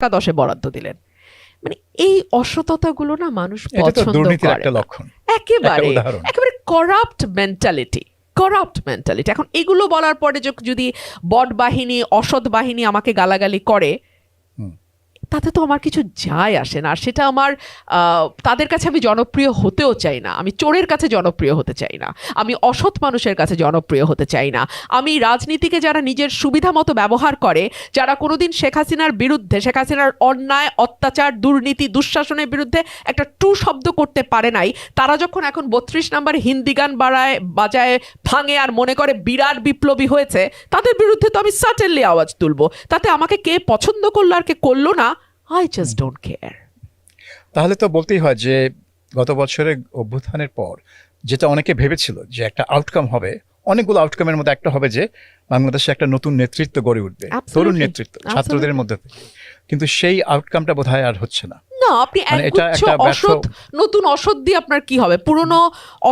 টাকা 10-এ বরাদ্দ দিলেন। মানে এই অসততাগুলো না মানুষ এটা তো পছন্দ দুর্নীতির করে একটা না। লক্ষণ, একেবারে একটা উদাহরণ। একেবারে করাপ্ট মেন্টালিটি। এখন এগুলো বলার পরে যদি বট বাহিনী, অসৎ বাহিনী আমাকে গালাগালি করে, হুম। তাতে তো আমার কিছু যায় আসে না। আর সেটা আমার তাদের কাছে আমি জনপ্রিয় হতেও চাই না। আমি চোরের কাছে জনপ্রিয় হতে চাই না, আমি অসৎ মানুষের কাছে জনপ্রিয় হতে চাই না। আমি রাজনীতিকে যারা নিজের সুবিধা মতো ব্যবহার করে, যারা কোনোদিন শেখ হাসিনার বিরুদ্ধে, শেখ হাসিনার অন্যায়, অত্যাচার, দুর্নীতি, দুঃশাসনের বিরুদ্ধে একটা টু শব্দ করতে পারে নাই, তারা যখন এখন 32 নম্বর হিন্দি গান বাজায় ভাঙে আর মনে করে বিরাট বিপ্লবী হয়েছে, তাদের বিরুদ্ধে তো আমি সার্টেনলি আওয়াজ তুলবো। তাতে আমাকে কে পছন্দ করলো আর কে করলো না, I just don't care. তাহলে তো বলতেই হয় যে গত বছরের অভ্যুত্থানের পর যেটা অনেকে ভেবেছিল যে একটা আউটকাম হবে, অনেকগুলো আউটকামের মধ্যে একটা হবে যে বাংলাদেশে একটা নতুন নেতৃত্ব গড়ে উঠবে, তরুণ নেতৃত্ব ছাত্রদের মধ্যে থেকে, কিন্তু সেই আউটকামটা বোধহয় আর হচ্ছে না। না, আপনি একগুচ্ছ অসৎ, নতুন অসৎ দিয়ে আপনার কি হবে? পুরনো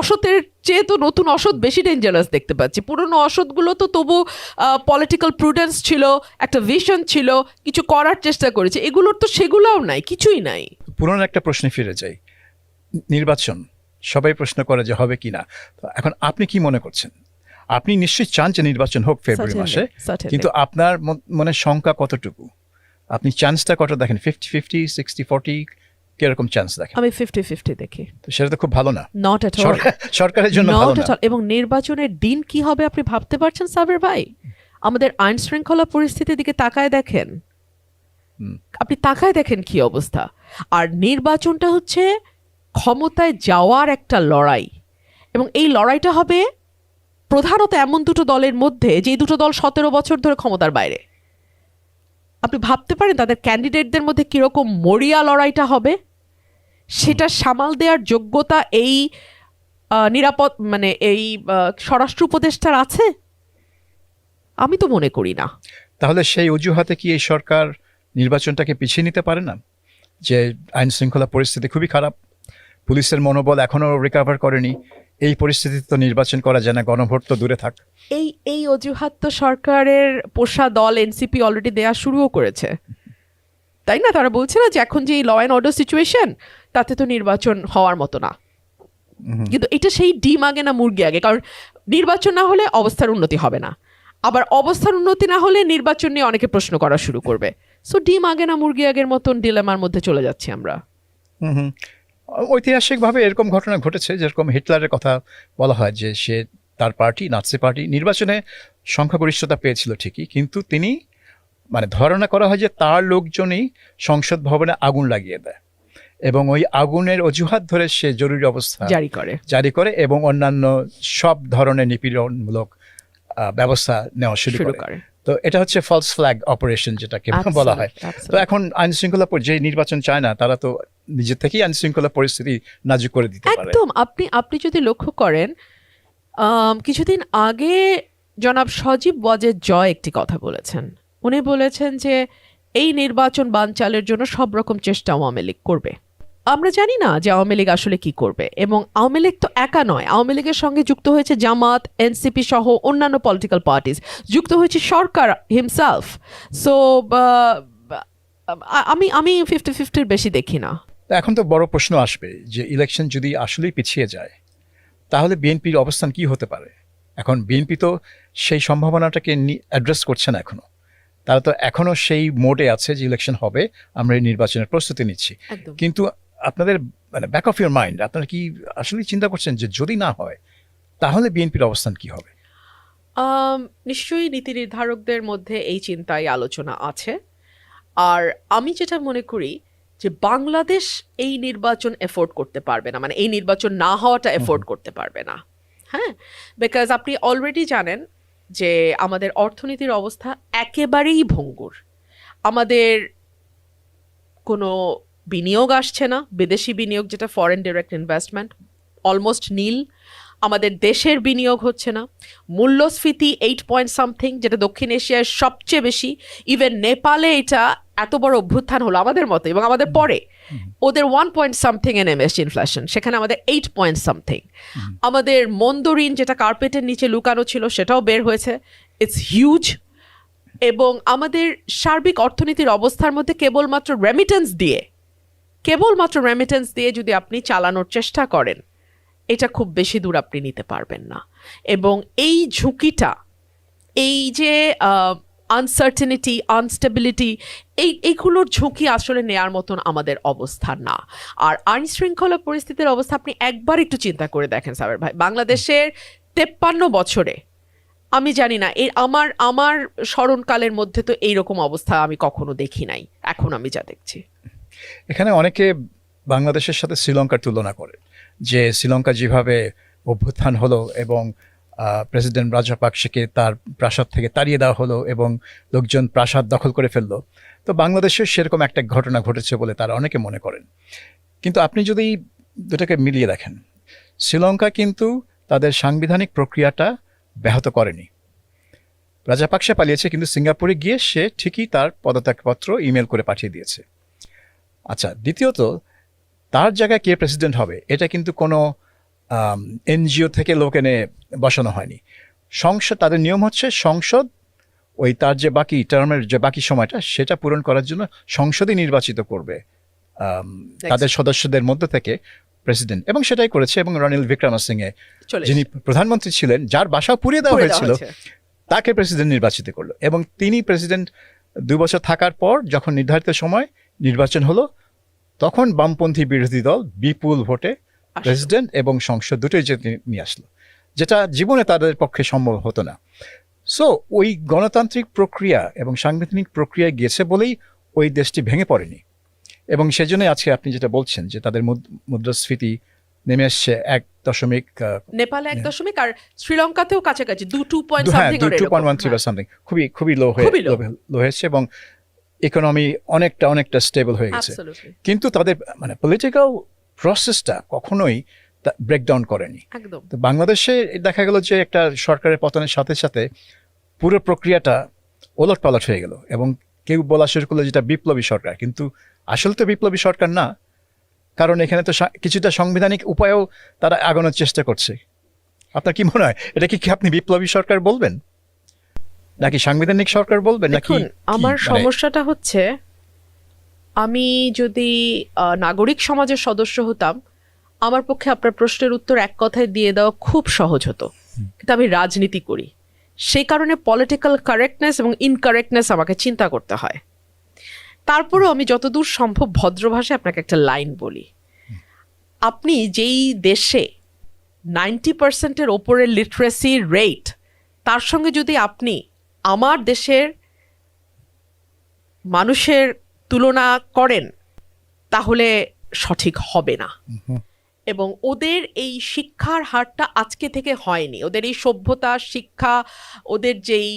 অসতের চেয়ে তো নতুন অসৎ বেশি ডেঞ্জারাস দেখতে পাচ্ছি। পুরনো অসৎগুলো তো তবু পলিটিক্যাল প্রুডেন্স ছিল, একটা ভিশন ছিল, কিছু করার চেষ্টা করেছে। এগুলোর তো সেগুলোও নাই, কিছুই নাই। পুরনো একটা প্রশ্নে ফিরে যাই, নির্বাচন সবাই প্রশ্ন করে যে হবে কিনা। এখন আপনি কি মনে করছেন? আপনি নিশ্চয়ই চান যে নির্বাচন হোক ফেব্রুয়ারি মাসে, কিন্তু আপনার মনে সংখ্যা কতটুকু? আপনি চান্সটা কত দেখেন? 50-50, 60-40, কিরকম চান্স দেখেন? আমি 50-50 দেখি। তো সেটা তো খুব ভালো না, নট এট অল, সরকারের জন্য ভালো না। এবং নির্বাচনের দিন কি হবে আপনি ভাবতে পারছেন সাবের ভাই? আমাদের আইন শৃঙ্খলা পরিস্থিতির দিকে তাকায় দেখেন, আপনি তাকায় দেখেন কি অবস্থা। আর নির্বাচনটা হচ্ছে ক্ষমতায় যাওয়ার একটা লড়াই, এবং এই লড়াইটা হবে প্রধানত এমন দুটো দলের মধ্যে যে দুটো দল 17 বছর ধরে ক্ষমতার বাইরে। আপনি ভাবতে পারেন তাদের ক্যান্ডিডেটদের মধ্যে কিরকম মরিয়া লড়াইটা হবে? সেটা সামাল দেওয়ার যোগ্যতা এই নিরাপদ মানে এই স্বরাষ্ট্র উপদেষ্টার আছে? আমি তো মনে করি না। তাহলে সেই অজুহাতে কি এই সরকার নির্বাচনটাকে পিছিয়ে নিতে পারে না? যে আইন শৃঙ্খলা পরিস্থিতি খুবই খারাপ, পুলিশের মনোবল এখনো রিকভার করেনি, এই পরিস্থিতিতে তো নির্বাচন করা যায় না, গণভোট তো দূরে থাক। এই অজুহাত তো সরকারের পোষা দল এনসিপি অলরেডি দেয়া শুরুও করেছে, তাই না? তারা বলছে না যে এখন যে ল অ্যান্ড অর্ডার সিচুয়েশন, তাতে তো নির্বাচন হওয়ার মতো না। কিন্তু এটা সেই ডিম আগে না মুরগি আগে, কারণ নির্বাচন না হলে অবস্থার উন্নতি হবে না, আবার অবস্থার উন্নতি না হলে নির্বাচন নিয়ে অনেকে প্রশ্ন করা শুরু করবে। সো ডিম আগে না মুরগি আগের মতন ডিলেমার মধ্যে চলে যাচ্ছি আমরা। ঐতিহাসিকভাবে এরকম ঘটনা ঘটেছে, যেরকম হিটলারের কথা বলা হয় যে সে তার পার্টি, নাৎসি পার্টি, নির্বাচনে সংখ্যাগরিষ্ঠতা পেয়েছিল ঠিকই, কিন্তু তিনি মানে ধারণা করা হয় যে তার লোকজনই সংসদ ভবনে আগুন লাগিয়ে দেয়, এবং ওই আগুনের অজুহাত ধরে সে জরুরি অবস্থা জারি করে এবং অন্যান্য সব ধরনের নিপীড়নমূলক ব্যবস্থা নেওয়া শুরু করে। তো এটা হচ্ছে ফলস ফ্ল্যাগ অপারেশন যেটাকে বলা হয়। তো এখন আইন শৃঙ্খলা যে নির্বাচন চায় না, তারা তো নিজে থেকেই আইন শৃঙ্খলা পরিস্থিতি নাজুক করে দিতে পারে। একদম। আপনি যদি লক্ষ্য করেন, কিছুদিন আগে জনাব সজীব ওয়াজেদ জয় একটি কথা বলেছেন। উনি বলেছেন যে এই নির্বাচন বানচালের জন্য সব রকম চেষ্টা আওয়ামী লীগ করবে। আমরা জানি না যে আওয়ামী লীগ আসলে কি করবে, এবং আওয়ামী লীগ তো একা নয়, আওয়ামী লীগের সঙ্গে যুক্ত হয়েছে জামাত, এনসিপি সহ অন্যান্য পলিটিক্যাল পার্টিস, যুক্ত হয়েছে সরকার হিমসেলফ। সো আমি 50-50 বেশি দেখি না। এখন তো বড় প্রশ্ন আসবে যে ইলেকশন যদি আসলেই পিছিয়ে যায়, তাহলে বিএনপির অবস্থান কি হতে পারে? এখন বিএনপি তো সেই সম্ভাবনাটাকে অ্যাড্রেস করছে না এখনো। তারা তো এখনো সেই মোডে আছে যে ইলেকশন হবে, আমরা এই নির্বাচনের প্রস্তুতি নিচ্ছি। কিন্তু আপনাদের মানে ব্যাক অফ ইউর মাইন্ড, আপনারা কি আসলে চিন্তা করছেন যে যদি না হয় তাহলে বিএনপির অবস্থান কি হবে? নিশ্চয়ই নীতি নির্ধারকদের মধ্যে এই চিন্তায় আলোচনা আছে। আর আমি যেটা মনে করি যে বাংলাদেশ এই নির্বাচন এফোর্ড করতে পারবে না, মানে এই নির্বাচন না হওয়াটা এফোর্ড করতে পারবে না। হ্যাঁ, বিকজ আপনি অলরেডি জানেন যে আমাদের অর্থনীতির অবস্থা একেবারেই ভঙ্গুর। আমাদের কোনো বিনিয়োগ আসছে না, বিদেশি বিনিয়োগ যেটা ফরেন ডিরেক্ট ইনভেস্টমেন্ট অলমোস্ট নীল। আমাদের দেশের বিনিয়োগ হচ্ছে না। মূল্যস্ফীতি 8 যেটা দক্ষিণ এশিয়ার সবচেয়ে বেশি। ইভেন নেপালে এটা এত বড় অভ্যুত্থান হলো আমাদের মতো এবং আমাদের পরে, ওদের 1 NMS ইনফ্লেশন, সেখানে আমাদের 8 আমাদের মন্দরিন যেটা কার্পেটের নিচে লুকানো ছিল সেটাও বের হয়েছে। It's huge. এবং আমাদের সার্বিক অর্থনীতির অবস্থার মধ্যে কেবলমাত্র রেমিটেন্স দিয়ে যদি আপনি চালানোর চেষ্টা করেন, এটা খুব বেশি দূর আপনি নিতে পারবেন না। এবং এই ঝুঁকিটা, এই যে আনসার্টেনিটি, আনস্টেবিলিটি, এইগুলোর ঝুঁকি আসলে নেয়ার মতন আমাদের অবস্থা না। আর আইন শৃঙ্খলা পরিস্থিতির অবস্থা আপনি একবার একটু চিন্তা করে দেখেন সাবের ভাই, বাংলাদেশের 53 বছরে আমি জানি না, আমার স্মরণকালের মধ্যে তো এইরকম অবস্থা আমি কখনো দেখি নাই, এখন আমি যা দেখছি। এখানে অনেকে বাংলাদেশের সাথে শ্রীলঙ্কার তুলনা করে, যে শ্রীলঙ্কা যেভাবে অভ্যুত্থান হলো এবং প্রেসিডেন্ট রাজাপাকসেকে তার প্রাসাদ থেকে তাড়িয়ে দেওয়া হলো এবং লোকজন প্রাসাদ দখল করে ফেললো, তো বাংলাদেশের সেরকম একটা ঘটনা ঘটেছে বলে তারা অনেকে মনে করেন। কিন্তু আপনি যদি দুটাকে মিলিয়ে দেখেন, শ্রীলঙ্কা কিন্তু তাদের সাংবিধানিক প্রক্রিয়াটা ব্যাহত করেনি। রাজাপাকসে পালিয়েছে, কিন্তু সিঙ্গাপুরে গিয়ে সে ঠিকই তার পদত্যাগপত্র ইমেল করে পাঠিয়ে দিয়েছে। আচ্ছা, দ্বিতীয়ত তার জায়গায় কে প্রেসিডেন্ট হবে এটা কিন্তু কোনো এনজিও থেকে লোক এনে বসানো হয়নি। সংসদ, তাদের নিয়ম হচ্ছে সংসদ ওই তার যে বাকি টার্মের যে বাকি সময়টা সেটা পূরণ করার জন্য সংসদই নির্বাচিত করবে তাদের সদস্যদের মধ্যে থেকে প্রেসিডেন্ট, এবং সেটাই করেছে। এবং রনিল বিক্রমসিংহে যিনি প্রধানমন্ত্রী ছিলেন, যার বাসাও পুড়িয়ে দেওয়া হয়েছিল, তাকে প্রেসিডেন্ট নির্বাচিত করলো। এবং তিনি প্রেসিডেন্ট 2 বছর থাকার পর যখন নির্ধারিত সময় নির্বাচন হলো, তখন বামপন্থী বিরোধী দল বিপুল ভোটে প্রেসিডেন্ট এবং সংসদ দুটোই নিয়ে আসলো, যেটা জীবনে তাদের পক্ষে সম্ভব হতো না। সো ওই গণতান্ত্রিক প্রক্রিয়া এবং সাংবিধানিক প্রক্রিয়ায় গিয়েছে বলেই ওই দেশটি ভেঙে পড়েনি। এবং সেজন্যই আজকে আপনি যেটা বলছেন যে তাদের মুদ্রাস্ফীতি নেমে আসছে 1 নেপালে 1 আর শ্রীলঙ্কাতেও কাছাকাছি 2.3 বা সামথিং, খুবই লো হয়েছে এবং ইকোনমি অনেকটা স্টেবল হয়ে গেছে। কিন্তু তাদের মানে পলিটিক্যাল প্রসেসটা কখনোই ব্রেকডাউন করেনি। তো বাংলাদেশে দেখা গেল যে একটা সরকারের পতনের সাথে সাথে পুরো প্রক্রিয়াটা ওলটপালট হয়ে গেল এবং কেউ বলা শুরু করলো যেটা বিপ্লবী সরকার, কিন্তু আসলে তো বিপ্লবী সরকার না, কারণ এখানে তো কিছুটা সাংবিধানিক উপায়েও তারা আগানোর চেষ্টা করছে। আপনার কি মনে হয়, এটা কি আপনি বিপ্লবী সরকার বলবেন নাকি সাংবিধানিক সরকার বলবেন? নাকি আমার সমস্যাটা হচ্ছে, আমি যদি নাগরিক সমাজের সদস্য হতাম, আমার পক্ষে আপনার প্রশ্নের উত্তর এক কথায় দিয়ে দেওয়া খুব সহজ হতো। কিন্তু আমি রাজনীতি করি, সেই কারণে পলিটিক্যাল কারেক্টনেস এবং ইনকারেক্টনেস আমাকে চিন্তা করতে হয়। তারপরেও আমি যতদূর সম্ভব ভদ্র ভাষায় আপনাকে একটা লাইন বলি। আপনি যেই দেশে 90% ওপরে লিটারেসি রেট, তার সঙ্গে যদি আপনি আমার দেশের মানুষের তুলনা করেন, তাহলে সঠিক হবে না। এবং ওদের এই শিক্ষার হারটা আজকে থেকে হয়নি, ওদের এই সভ্যতা, শিক্ষা, ওদের যেই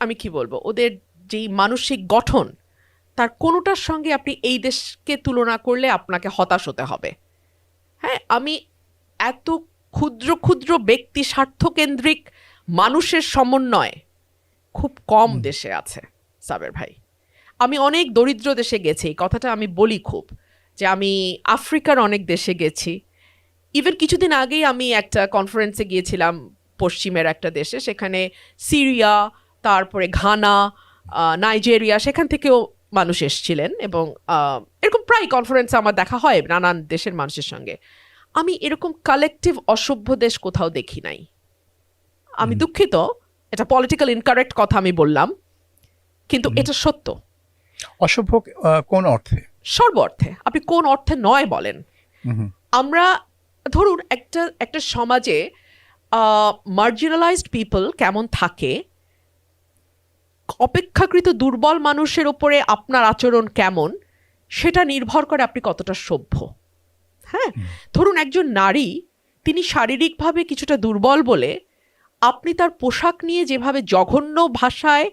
আমি কি বলবো, ওদের যেই মানসিক গঠন, তার কোনোটার সঙ্গে আপনি এই দেশকে তুলনা করলে আপনাকে হতাশ হতে হবে। হ্যাঁ, আমি এত ক্ষুদ্র ক্ষুদ্র ব্যক্তি স্বার্থকেন্দ্রিক মানুষের সমন্বয় খুব কম দেশে আছে সাবের ভাই। আমি অনেক দরিদ্র দেশে গেছি, এই কথাটা আমি বলি খুব, যে আমি আফ্রিকার অনেক দেশে গেছি। ইভেন কিছুদিন আগেই আমি একটা কনফারেন্সে গিয়েছিলাম পশ্চিমের একটা দেশে, সেখানে সিরিয়া, তারপরে ঘানা, নাইজেরিয়া, সেখান থেকেও মানুষ এসেছিলেন। এবং এরকম প্রায় কনফারেন্সে আমার দেখা হয় নানান দেশের মানুষের সঙ্গে। আমি এরকম কালেকটিভ অসভ্য দেশ কোথাও দেখি নাই। আমি দুঃখিত, এটা পলিটিক্যাল ইনকারেক্ট কথা আমি বললাম, কিন্তু এটা সত্য। অসভ্য কোন অর্থে? সর্ব অর্থে। আপনি কোন অর্থে নয় বলেন। আমরা ধরুন একটা সমাজে মার্জিনালাইজড পিপল কেমন থাকে, অপেক্ষাকৃত দুর্বল মানুষের উপরে আপনার আচরণ কেমন, সেটা নির্ভর করে আপনি কতটা সভ্য। হ্যাঁ, ধরুন একজন নারী, তিনি শারীরিকভাবে কিছুটা দুর্বল বলে আপনি তার পোশাক নিয়ে যেভাবে জঘন্য ভাষায়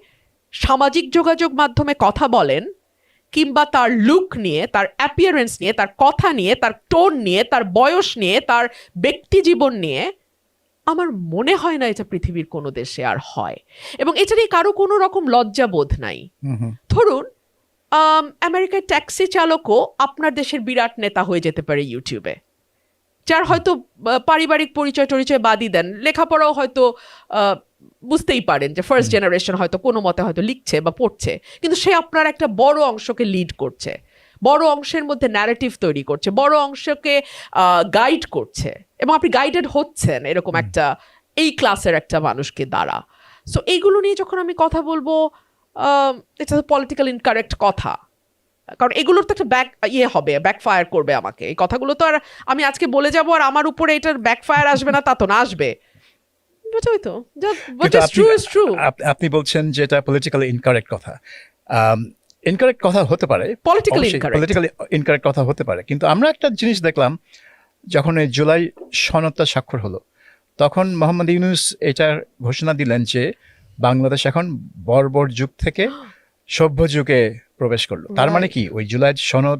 সামাজিক যোগাযোগ মাধ্যমে কথা বলেন, কিংবা তার লুক নিয়ে, তার অ্যাপিয়ারেন্স নিয়ে, তার কথা নিয়ে, তার টোন নিয়ে, তার বয়স নিয়ে, তার ব্যক্তি জীবন নিয়ে, আমার মনে হয় না এটা পৃথিবীর কোনো দেশে আর হয়। এবং এটা নিয়ে কারো কোনো রকম লজ্জাবোধ নাই। ধরুন আমেরিকায় ট্যাক্সি চালকও আপনার দেশের বিরাট নেতা হয়ে যেতে পারে ইউটিউবে, যার হয়তো পারিবারিক পরিচয় টরিচয় বাদই দেন, লেখাপড়াও হয়তো বুঝতেই পারেন যে ফার্স্ট জেনারেশন হয়তো কোনো মতে হয়তো লিখছে বা পড়ছে, কিন্তু সে আপনার একটা বড় অংশকে লিড করছে, বড় অংশের মধ্যে ন্যারেটিভ তৈরি করছে, বড় অংশকে গাইড করছে, এবং আপনি গাইডেড হচ্ছেন এরকম একটা এই ক্লাসের একটা মানুষকে দ্বারা। সো এইগুলো নিয়ে যখন আমি কথা বলবো, এটা তো পলিটিক্যাল ইনকারেক্ট কথা, কারণ এগুলোর তো একটা হবে, ব্যাকফায়ার করবে আমাকে। এই কথাগুলো তো আর আমি আজকে বলে যাব আর আমার উপরে এটার ব্যাকফায়ার আসবে না তা তো না, আসবে। বুঝই তো, what is true is true. আপনি বলছেন যে এটা পলিটিক্যালি ইনকারেক্ট কথা। ইনকারেক্ট কথা হতে পারে, Politically incorrect. পলিটিক্যালি ইনকারেক্ট কথা হতে পারে, কিন্তু আমরা একটা জিনিস দেখলাম যখন এই জুলাই সনদটা স্বাক্ষর হলো, তখন মোহাম্মদ ইউনূস এটার ঘোষণা দিলেন যে বাংলাদেশ এখন বর্বর যুগ থেকে সভ্য যুগে প্রবেশ করলো। তার মানে কি ওই জুলাই সনদ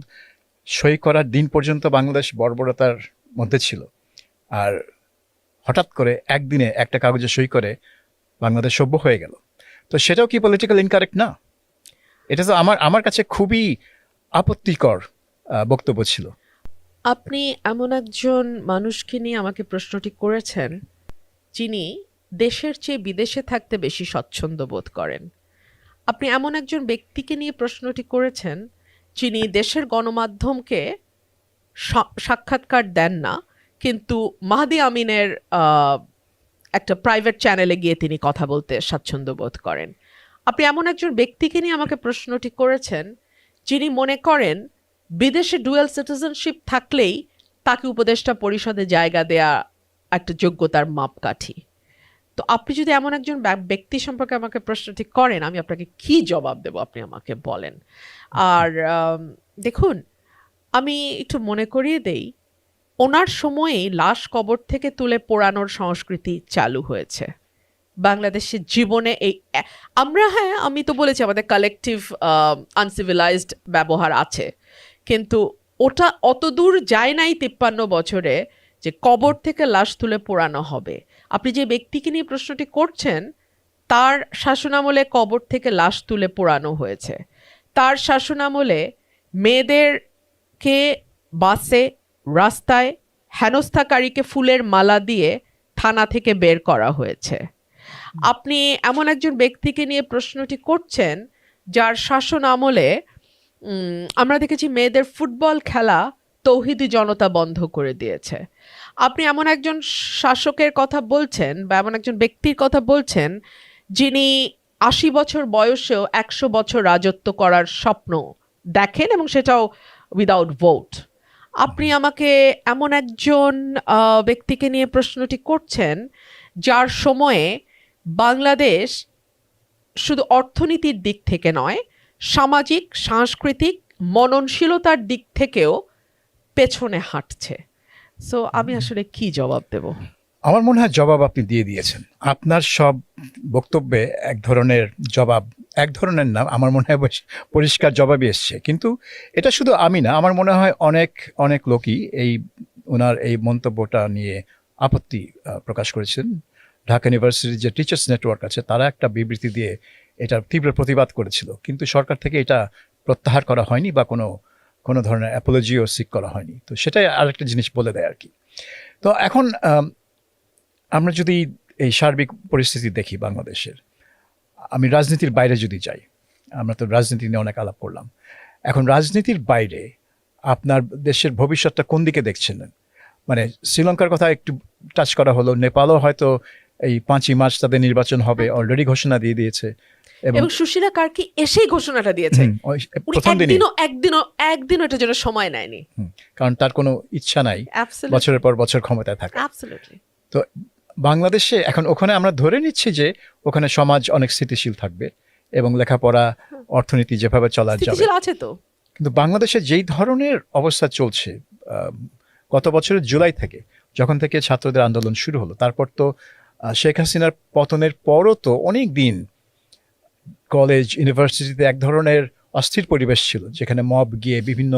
সই করার দিন পর্যন্ত বাংলাদেশ বর্বরতার মধ্যে ছিল, আর হঠাৎ করে একদিনে একটা কাগজে সই করে বাংলাদেশ সভ্য হয়ে গেল। তো সেটাও কি পলিটিক্যাল ইনকারেক্ট না? এটা তো আমার কাছে খুবই আপত্তিকর বক্তব্য ছিল। আপনি এমন একজন মানুষকে নিয়ে আমাকে প্রশ্নটি করেছেন যিনি দেশের চেয়ে বিদেশে থাকতে বেশি স্বচ্ছন্দ বোধ করেন। আপনি এমন একজন ব্যক্তিকে নিয়ে প্রশ্নটি করেছেন যিনি দেশের গণমাধ্যমকে সাক্ষাৎকার দেন না, কিন্তু মাহদি আমিনের একটা প্রাইভেট চ্যানেলে গিয়ে তিনি কথা বলতে স্বাচ্ছন্দ্য বোধ করেন। আপনি এমন একজন ব্যক্তিকে নিয়ে আমাকে প্রশ্নটি করেছেন যিনি মনে করেন বিদেশে ডুয়াল সিটিজেনশিপ থাকলেই তাকে উপদেষ্টা পরিষদে জায়গা দেয়া একটা যোগ্যতার মাপকাঠি। তো আপনি যদি এমন একজন ব্যক্তি সম্পর্কে আমাকে প্রশ্নটি করেন, আমি আপনাকে কি জবাব দেব আপনি আমাকে বলেন। আর দেখুন, আমি একটু মনে করিয়ে দেই, ওনার সময়েই লাশ কবর থেকে তুলে পোড়ানোর সংস্কৃতি চালু হয়েছে বাংলাদেশের জীবনে। আমি তো বলেছি আমাদের কালেকটিভ আনসিভিলাইজড ব্যবহার আছে, কিন্তু ওটা অত দূর যায় নাই 53 বছরে যে কবর থেকে লাশ তুলে পোড়ানো হবে। আপনি যে ব্যক্তিকে নিয়ে প্রশ্নটি করছেন তার শাসনামলে কবর থেকে লাশ তুলে পোড়ানো হয়েছে। তার শাসনামলে মেয়েদেরকে বাসে, রাস্তায় হেনস্থাকারীকে ফুলের মালা দিয়ে থানা থেকে বের করা হয়েছে। আপনি এমন একজন ব্যক্তিকে নিয়ে প্রশ্নটি করছেন যার শাসন আমলে আমরা দেখেছি মেয়েদের ফুটবল খেলা তৌহিদি জনতা বন্ধ করে দিয়েছে। আপনি এমন একজন শাসকের কথা বলছেন বা এমন একজন ব্যক্তির কথা বলছেন যিনি 80 বছর বয়সেও 100 বছর রাজত্ব করার স্বপ্ন দেখেন, এবং সেটাও উইদাউট ভোট। আপনি আমাকে এমন একজন ব্যক্তিকে নিয়ে প্রশ্নটি করছেন যার সময়ে বাংলাদেশ শুধু অর্থনীতির দিক থেকে নয়, সামাজিক, সাংস্কৃতিক, মননশীলতার দিক থেকেও পেছনে হাঁটছে। সো আমি আসলে কি জবাব দেব? আমার মনে হয় জবাব আপনি দিয়ে দিয়েছেন। আপনার সব বক্তব্যে এক ধরনের জবাব, এক ধরনের না, আমার মনে হয় পরিষ্কার জবাবই এসছে। কিন্তু এটা শুধু আমি না, আমার মনে হয় অনেক অনেক লোকই ওনার এই মন্তব্যটা নিয়ে আপত্তি প্রকাশ করেছেন। ঢাকা ইউনিভার্সিটির যে টিচার্স নেটওয়ার্ক আছে তারা একটা বিবৃতি দিয়ে এটার তীব্র প্রতিবাদ করেছিল, কিন্তু সরকার থেকে এটা প্রত্যাহার করা হয়নি বা কোনো ধরনের অ্যাপোলজিও সিক করা হয়নি। তো সেটাই আরেকটা জিনিস বলে দেয় আর কি। তো এখন আমরা যদি এই সার্বিক পরিস্থিতি দেখি বাংলাদেশের, আমি রাজনীতির বাইরে যদি যাই, আমরা তো রাজনীতি নিয়ে অনেক আলাপ করলাম, এখন রাজনীতির বাইরে আপনার দেশের ভবিষ্যৎটা কোন দিকে দেখছেন? মানে শ্রীলঙ্কার কথা একটু টাচ করা হলো, নেপালও হয়তো এই 5ই মার্চ তাদের নির্বাচন হবে, অলরেডি ঘোষণা দিয়ে দিয়েছে, এবং সুশীলা কার্কি এসেই ঘোষণাটা দিয়েছে। একদিনও এটার জন্য সময় নেয়নি, কারণ তার কোনো ইচ্ছা নাই বছরের পর বছর ক্ষমতায় থাকা। তো বাংলাদেশে এখন ওখানে আমরা ধরে নিচ্ছি যে ওখানে সমাজ অনেক স্থিতিশীল থাকবে এবং লেখাপড়া, অর্থনীতি যেভাবে চলা যাবে আছে। তো কিন্তু বাংলাদেশে যেই ধরনের অবস্থা চলছে, গত বছরের জুলাই থেকে যখন থেকে ছাত্রদের আন্দোলন শুরু হলো, তারপর তো শেখ হাসিনার পতনের পরও তো অনেক দিন কলেজ, ইউনিভার্সিটিতে এক ধরনের অস্থির পরিবেশ ছিল, যেখানে মব গিয়ে বিভিন্ন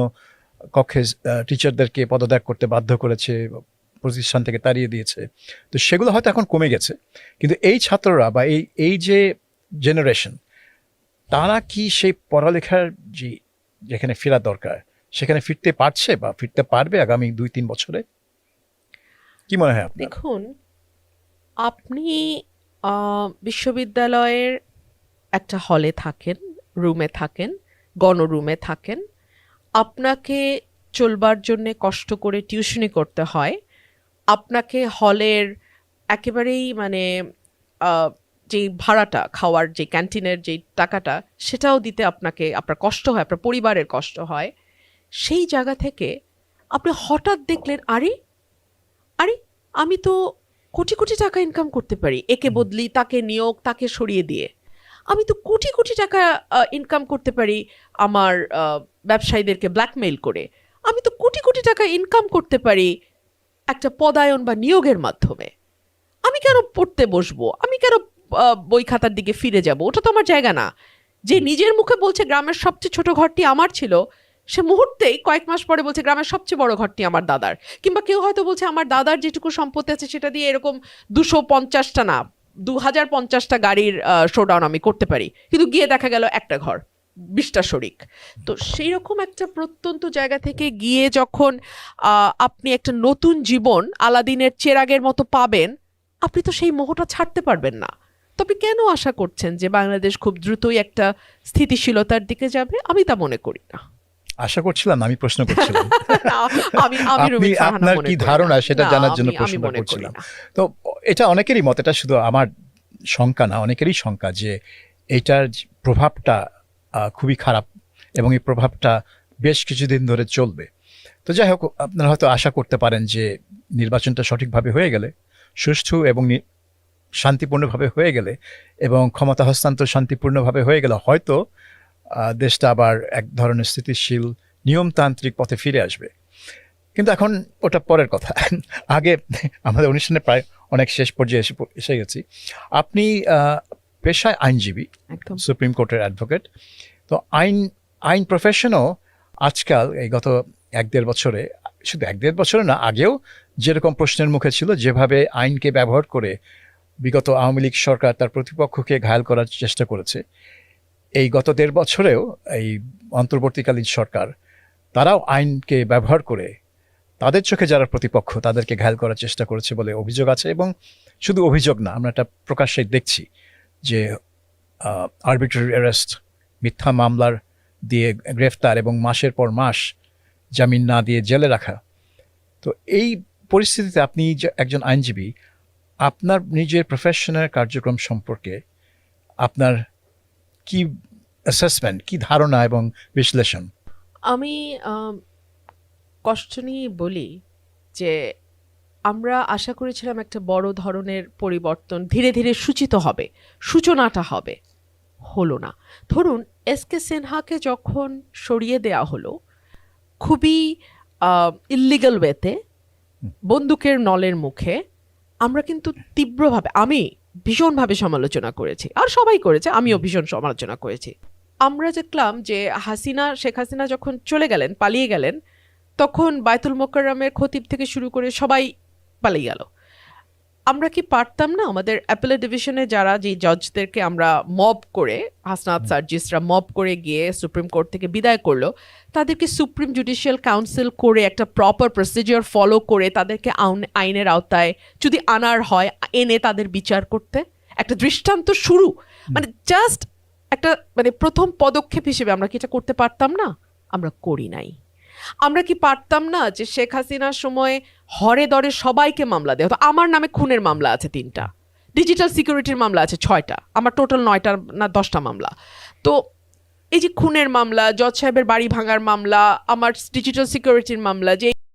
কক্ষে টিচারদেরকে পদত্যাগ করতে বাধ্য করেছে, প্রতিষ্ঠান থেকে তাড়িয়ে দিয়েছে। তো সেগুলো হয়তো এখন কমে গেছে, কিন্তু এই ছাত্ররা বা এই যে জেনারেশন, তারা কি সেই পড়ালেখার যেখানে ফেরা দরকার সেখানে ফিরতে পারছে বা ফিরতে পারবে আগামী 2-3 বছরে? কি মনে হয় আপনার? দেখুন, আপনি বিশ্ববিদ্যালয়ের একটা হলে থাকেন, রুমে থাকেন, গণরুমে থাকেন, আপনাকে চলবার জন্যে কষ্ট করে টিউশনি করতে হয়, আপনাকে হলের একেবারেই মানে যে ভাড়াটা, খাওয়ার যে ক্যান্টিনের যে টাকাটা, সেটাও দিতে আপনাকে, আপনার কষ্ট হয়, আপনার পরিবারের কষ্ট হয়। সেই জায়গা থেকে আপনি হঠাৎ দেখলেন, আরে আরে আমি তো কোটি কোটি টাকা ইনকাম করতে পারি, একে বদলি, তাকে নিয়োগ, তাকে সরিয়ে দিয়ে আমি তো কোটি কোটি টাকা ইনকাম করতে পারি আমার ব্যবসায়ীদেরকে ব্ল্যাকমেইল করে, আমি তো কোটি কোটি টাকা ইনকাম করতে পারি একটা পদায়ন বা নিয়োগের মাধ্যমে। আমি কেন পড়তে বসবো, আমি কেন বই খাতার দিকে ফিরে যাব, ওটা তো আমার জায়গা না। যে নিজের মুখে বলছে গ্রামের সবচেয়ে ছোট ঘরটি আমার ছিল, সে মুহূর্তেই কয়েক মাস পরে বলছে গ্রামের সবচেয়ে বড় ঘরটি আমার দাদার। কিংবা কেউ হয়তো বলছে আমার দাদার যেটুকু সম্পত্তি আছে সেটা দিয়ে এরকম 250টা না 2050টা গাড়ির শোডাউন আমি করতে পারি, কিন্তু গিয়ে দেখা গেল একটা ঘর, 20টা শরিক। তো সেই রকম একটা প্রত্যন্ত জায়গা থেকে গিয়ে যখন আপনি একটা নতুন জীবন আলাদিনের চেরাগের মতো পাবেন, আপনি তো সেই মোহটা ছাড়তে পারবেন না। তো আপনি কেন আশা করছেন যে বাংলাদেশ খুব দ্রুতই একটা স্থিতিশীলতার দিকে যাবে? আমি তা মনে করি না। আশা করছিলাম, আমি প্রশ্ন করছিলাম। না, আমি রুমিত ফারহানা আপনার মনে কি করি না। ধারণা সেটা না, জানার জন্য আমি প্রশ্ন মনে করি করছিলাম। না। তো এটা অনেকেরই মত, এটা শুধু আমার শঙ্কা না, অনেকেরই শঙ্কা যে এইটার প্রভাবটা খুবই খারাপ এবং এই প্রভাবটা বেশ কিছুদিন ধরে চলবে। তো যাই হোক, আপনারা হয়তো আশা করতে পারেন যে নির্বাচনটা সঠিকভাবে হয়ে গেলে, সুষ্ঠু এবং শান্তিপূর্ণভাবে হয়ে গেলে এবং ক্ষমতা হস্তান্তর শান্তিপূর্ণভাবে হয়ে গেলে হয়তো দেশটা আবার এক ধরনের স্থিতিশীল নিয়মতান্ত্রিক পথে ফিরে আসবে। কিন্তু এখন ওটা পরের কথা। আগে আমাদের অনুষ্ঠানে প্রায় অনেক শেষ পর্যায়ে এসে গেছি। আপনি পেশায় আইনজীবী, একদম। সুপ্রিম কোর্টের অ্যাডভোকেট। তো আইন প্রফেশনও আজকাল এই গত 1-1.5 বছরে, শুধু 1-1.5 বছরে না, আগেও যেরকম প্রশ্নের মুখে ছিল, যেভাবে আইনকে ব্যবহার করে বিগত আওয়ামী লীগ সরকার তার প্রতিপক্ষকে ঘায়েল করার চেষ্টা করেছে, এই গত 1.5 বছরেও এই অন্তর্বর্তীকালীন সরকার তারাও আইনকে ব্যবহার করে তাদের চোখে যারা প্রতিপক্ষ তাদেরকে ঘায়েল করার চেষ্টা করেছে বলে অভিযোগ আছে। এবং শুধু অভিযোগ না, আমরা এটা প্রকাশ্যে দেখছি যে আরবিট্রারি অ্যারেস্ট, মিথ্যা মামলার দিয়ে গ্রেফতার এবং মাসের পর মাস জামিন না দিয়ে জেলে রাখা। তো এই পরিস্থিতিতে আপনি যে একজন আইনজীবী, আপনার নিজের প্রফেশনের কার্যক্রম সম্পর্কে আপনার কি অ্যাসেসমেন্ট, কি ধারণা এবং বিশ্লেষণ? আমি কষ্ট নিয়ে বলি যে আমরা আশা করেছিলাম একটা বড় ধরনের পরিবর্তন ধীরে ধীরে সূচিত হবে, সূচনাটা হবে, হলো না। ধরুন এসকে সিনহাকে যখন সরিয়ে দেয়া হলো খুবই ইল্লিগাল ওয়েতে, বন্দুকের নলের মুখে, আমরা কিন্তু তীব্রভাবে, আমি ভীষণভাবে সমালোচনা করেছি, আর সবাই করেছে, আমিও ভীষণ সমালোচনা করেছি। আমরা দেখলাম যে শেখ হাসিনা যখন চলে গেলেন, পালিয়ে গেলেন, তখন বায়তুল মোকাররমের খতিব থেকে শুরু করে সবাই পালিয়ে গেল। আমরা কি পারতাম না আমাদের অ্যাপেলেট ডিভিশনে যারা যে জজদেরকে আমরা মব করে, হাসনাত সার্জিসরা মব করে গিয়ে সুপ্রিম কোর্ট থেকে বিদায় করলো, তাদেরকে সুপ্রিম জুডিশিয়াল কাউন্সিল করে একটা প্রপার প্রসিজিওর ফলো করে তাদেরকে আইনের আওতায় যদি আনার হয়, এনে তাদের বিচার করতে একটা দৃষ্টান্ত শুরু, মানে জাস্ট একটা মানে প্রথম পদক্ষেপ হিসেবে আমরা কি এটা করতে পারতাম না? আমরা করি নাই। আমরা কি পারতাম না যে শেখ হাসিনার সময় হরে দরে সবাইকে মামলা দেওয়া হতো? আমার নামে খুনের মামলা আছে 3টা, ডিজিটাল সিকিউরিটির মামলা আছে 6টা, আমার টোটাল 9টা না 10টা মামলা। তো এই যে খুনের মামলা, জজ সাহেবের বাড়ি ভাঙার মামলা, আমার ডিজিটাল সিকিউরিটির মামলা, যে